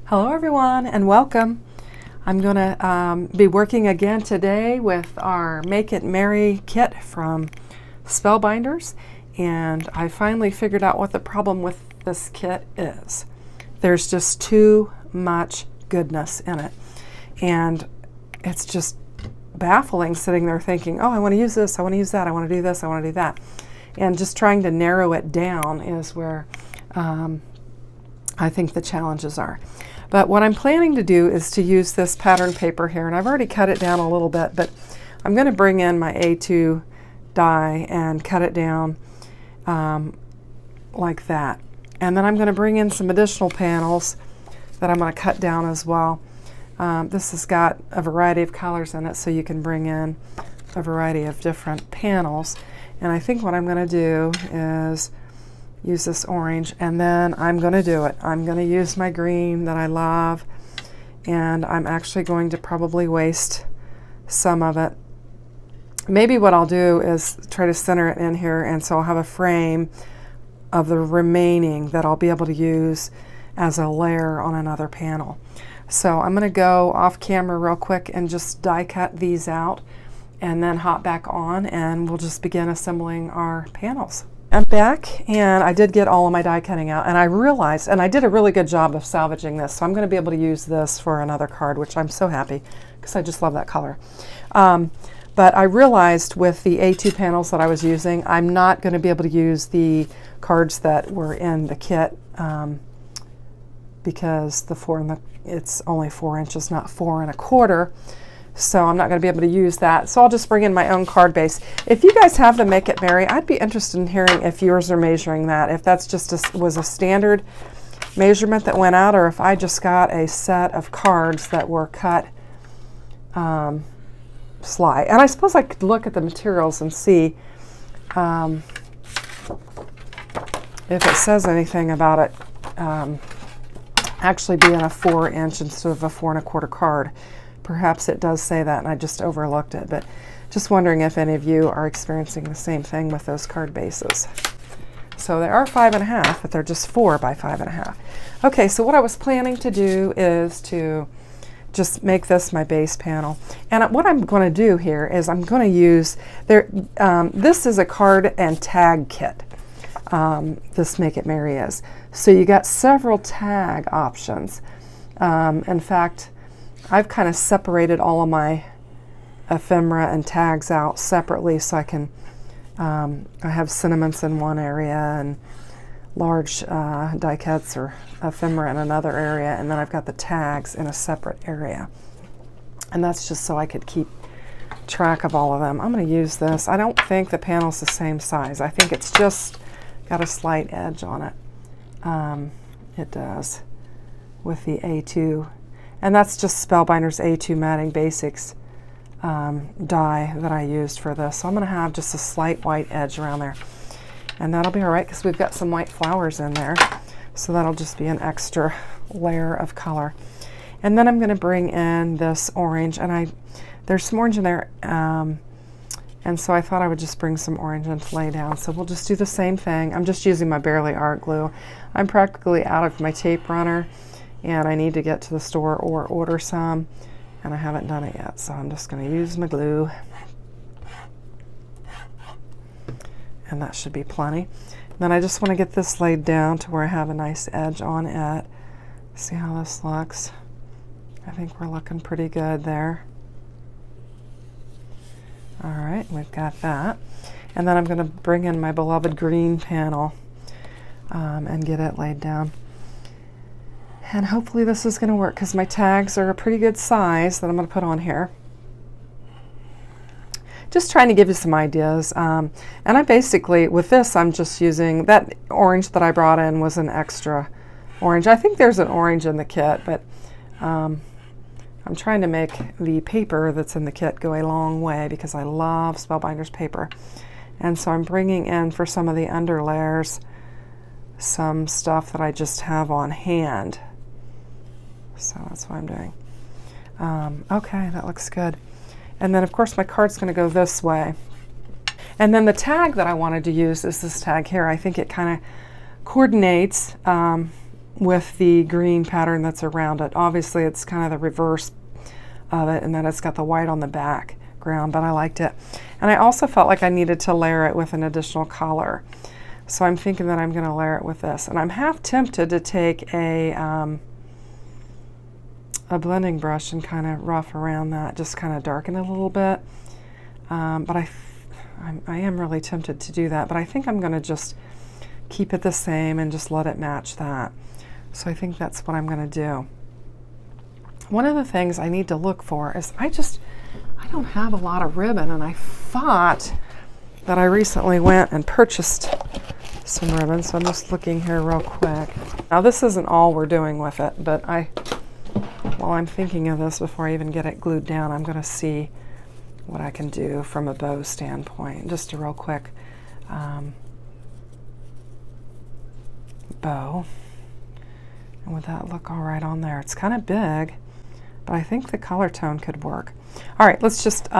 Hello everyone and welcome. I'm going to be working again today with our Make It Merry kit from Spellbinders, and I finally figured out what the problem with this kit is. There's just too much goodness in it, and it's just baffling sitting there thinking, oh, I want to use this, I want to use that, I want to do this, I want to do that, and just trying to narrow it down is where I think the challenges are. But what I'm planning to do is to use this pattern paper here, and I've already cut it down a little bit, but I'm going to bring in my A2 die and cut it down like that. And then I'm going to bring in some additional panels that I'm going to cut down as well. This has got a variety of colors in it, so you can bring in a variety of different panels. And I think what I'm going to do is use this orange, and then I'm going to do it. I'm going to use my green that I love, and I'm actually going to probably waste some of it. Maybe what I'll do is try to center it in here, and so I'll have a frame of the remaining that I'll be able to use as a layer on another panel. So I'm going to go off camera real quick and just die cut these out, and then hop back on, and we'll just begin assembling our panels. I'm back, and I did get all of my die cutting out, and I realized, and I did a really good job of salvaging this, so I'm going to be able to use this for another card, which I'm so happy because I just love that color. But I realized with the A2 panels that I was using, I'm not going to be able to use the cards that were in the kit because it's only 4 inches, not 4 1/4. So I'm not going to be able to use that. So I'll just bring in my own card base. If you guys have the Make It Merry, I'd be interested in hearing if yours are measuring that, if that's just was a standard measurement that went out, or if I just got a set of cards that were cut sly. And I suppose I could look at the materials and see if it says anything about it actually being a 4 inch instead of a 4 1/4 card. Perhaps it does say that and I just overlooked it, but just wondering if any of you are experiencing the same thing with those card bases. So they are 5 1/2, but they're just 4 by 5 1/2. Okay, so what I was planning to do is to just make this my base panel. And what I'm going to do here is I'm going to use, this is a card and tag kit, this Make It Merry is. So you got several tag options. In fact, I've kind of separated all of my ephemera and tags out separately, so I can, I have sentiments in one area and large die cuts or ephemera in another area, and then I've got the tags in a separate area. And that's just so I could keep track of all of them. I'm going to use this. I don't think the panel's the same size. I think it's just got a slight edge on it. It does with the A2. And that's just Spellbinders A2 Matting Basics die that I used for this. So I'm going to have just a slight white edge around there. And that'll be all right because we've got some white flowers in there. So that'll just be an extra layer of color. And then I'm going to bring in this orange. And there's some orange in there. And so I thought I would just bring some orange in to lay down. So we'll just do the same thing. I'm just using my Barely Art glue. I'm practically out of my tape runner, and I need to get to the store or order some, and I haven't done it yet, so I'm just going to use my glue, and that should be plenty. And then I just want to get this laid down to where I have a nice edge on it. See how this looks? I think we're looking pretty good there. All right, we've got that. And then I'm going to bring in my beloved green panel and get it laid down. And hopefully this is going to work because my tags are a pretty good size that I'm going to put on here. Just trying to give you some ideas. And I basically, with this, I'm just using, that orange that I brought in was an extra orange. I think there's an orange in the kit, but I'm trying to make the paper that's in the kit go a long way because I love Spellbinders paper. And so I'm bringing in, for some of the under layers, some stuff that I just have on hand. So that's what I'm doing. Okay, that looks good. And then of course my card's going to go this way. And then the tag that I wanted to use is this tag here. I think it kind of coordinates with the green pattern that's around it. Obviously it's kind of the reverse of it, and then it's got the white on the background, but I liked it. And I also felt like I needed to layer it with an additional color. So I'm thinking that I'm going to layer it with this. And I'm half tempted to take a blending brush and kind of rough around that, just kind of darken it a little bit. But I am really tempted to do that, but I think I'm going to just keep it the same and just let it match that. So I think that's what I'm going to do. One of the things I need to look for is I don't have a lot of ribbon, and I thought that I recently went and purchased some ribbon, so I'm just looking here real quick. Now this isn't all we're doing with it, but while I'm thinking of this before I even get it glued down, I'm going to see what I can do from a bow standpoint. Just a real quick bow. And would that look all right on there? It's kind of big, but I think the color tone could work. All right, let's just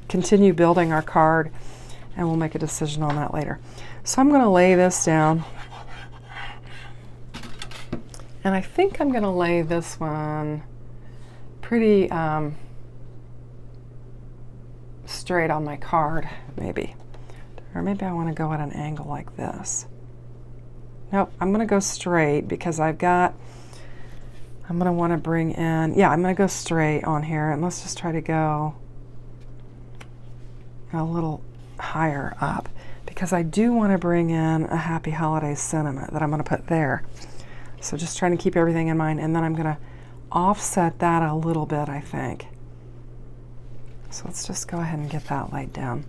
continue building our card, and we'll make a decision on that later. So I'm going to lay this down, and I think I'm going to lay this one pretty straight on my card, maybe. Or maybe I want to go at an angle like this. Nope, I'm going to go straight because I'm going to want to bring in, yeah, I'm going to go straight on here, and let's just try to go a little higher up because I do want to bring in a Happy Holidays sentiment that I'm going to put there. So just trying to keep everything in mind, and then I'm going to offset that a little bit, I think. So let's just go ahead and get that laid down.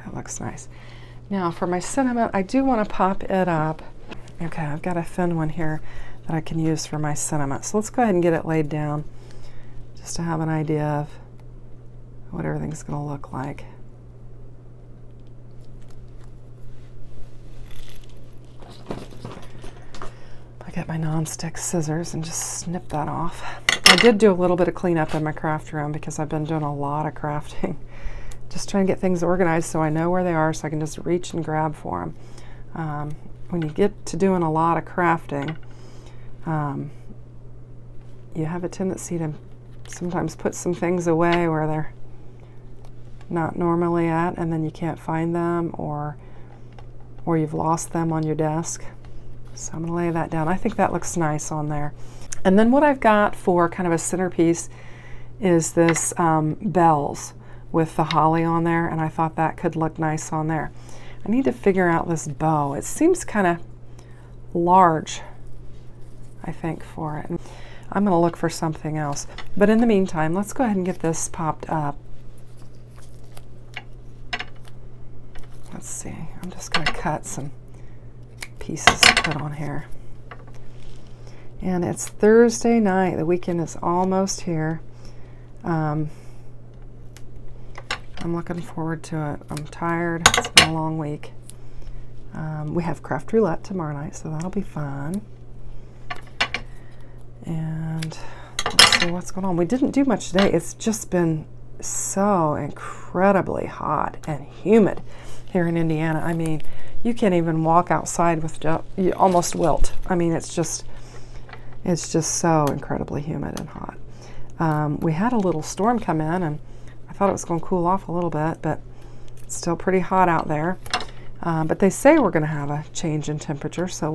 That looks nice. Now for my sentiment, I do want to pop it up. Okay, I've got a thin one here that I can use for my sentiment. So let's go ahead and get it laid down just to have an idea of what everything's going to look like. I'll get my non-stick scissors and just snip that off. I did do a little bit of cleanup in my craft room because I've been doing a lot of crafting. Just trying to get things organized so I know where they are so I can just reach and grab for them. When you get to doing a lot of crafting, you have a tendency to sometimes put some things away where they're not normally at, and then you can't find them, or you've lost them on your desk. So I'm going to lay that down. I think that looks nice on there. And then what I've got for kind of a centerpiece is this bells with the holly on there, and I thought that could look nice on there. I need to figure out this bow. It seems kind of large, I think, for it. And I'm going to look for something else. But in the meantime, let's go ahead and get this popped up. Let's see. I'm just going to cut some pieces to put on here. And it's Thursday night. The weekend is almost here. I'm looking forward to it. I'm tired. It's been a long week. We have craft roulette tomorrow night, so that'll be fun. And let's see what's going on. We didn't do much today. It's just been so incredibly hot and humid here in Indiana. I mean, you can't even walk outside with you almost wilt. I mean, it's just so incredibly humid and hot. We had a little storm come in, and I thought it was going to cool off a little bit, but it's still pretty hot out there. But they say we're going to have a change in temperature, so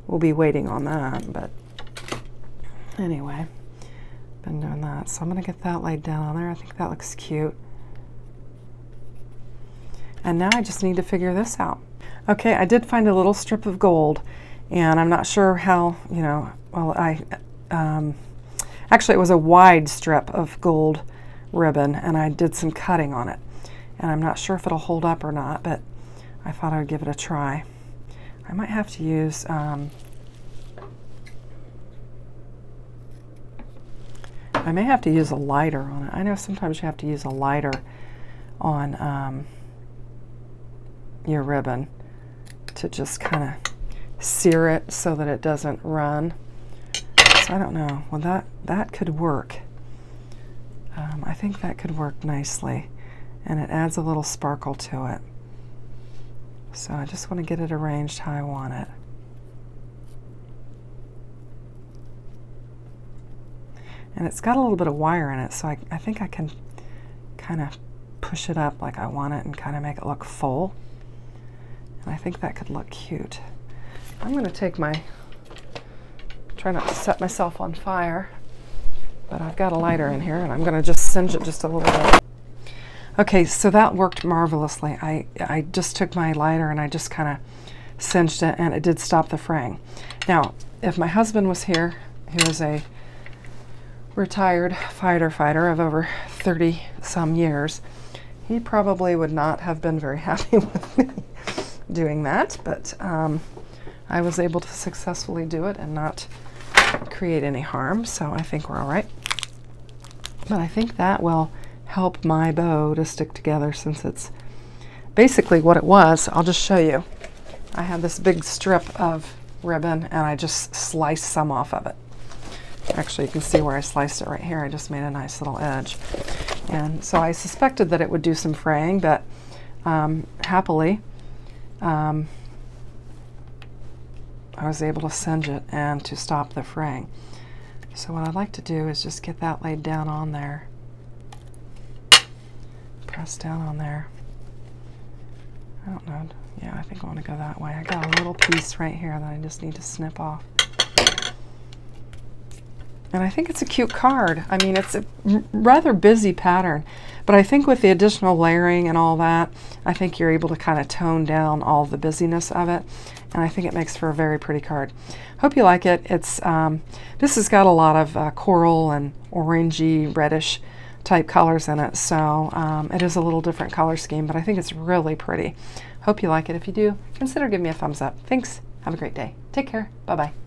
we'll be waiting on that. But anyway, been doing that. So I'm going to get that laid down on there. I think that looks cute. And now I just need to figure this out. Okay, I did find a little strip of gold, and I'm not sure how, well, actually it was a wide strip of gold ribbon, and I did some cutting on it. And I'm not sure if it'll hold up or not, but I thought I would give it a try. I might have to use I may have to use a lighter on it. I know sometimes you have to use a lighter on your ribbon to just kind of sear it so that it doesn't run. So I don't know. Well, that could work. I think that could work nicely, and it adds a little sparkle to it. So I just want to get it arranged how I want it. And it's got a little bit of wire in it, so I think I can kind of push it up like I want it and kind of make it look full. And I think that could look cute. I'm going to take my, try not to set myself on fire, but I've got a lighter in here and I'm going to just singe it just a little bit. Okay, so that worked marvelously. I just took my lighter and I just kind of singed it, and it did stop the fraying. Now, if my husband was here, who is a retired fighter of over 30 some years, he probably would not have been very happy with me doing that, but I was able to successfully do it and not create any harm, so I think we're all right. But I think that will help my bow to stick together, since it's basically what it was. I'll just show you. I had this big strip of ribbon and I just sliced some off of it. Actually, you can see where I sliced it right here. I just made a nice little edge. And so I suspected that it would do some fraying, but happily I was able to singe it and to stop the fraying. So what I'd like to do is just get that laid down on there. Press down on there. I don't know. Yeah, I think I want to go that way. I got a little piece right here that I just need to snip off. And I think it's a cute card. I mean, it's a rather busy pattern, but I think with the additional layering and all that, I think you're able to kind of tone down all the busyness of it, and I think it makes for a very pretty card. Hope you like it. It's this has got a lot of coral and orangey, reddish type colors in it, so it is a little different color scheme, but I think it's really pretty. Hope you like it. If you do, consider giving me a thumbs up. Thanks. Have a great day. Take care. Bye-bye.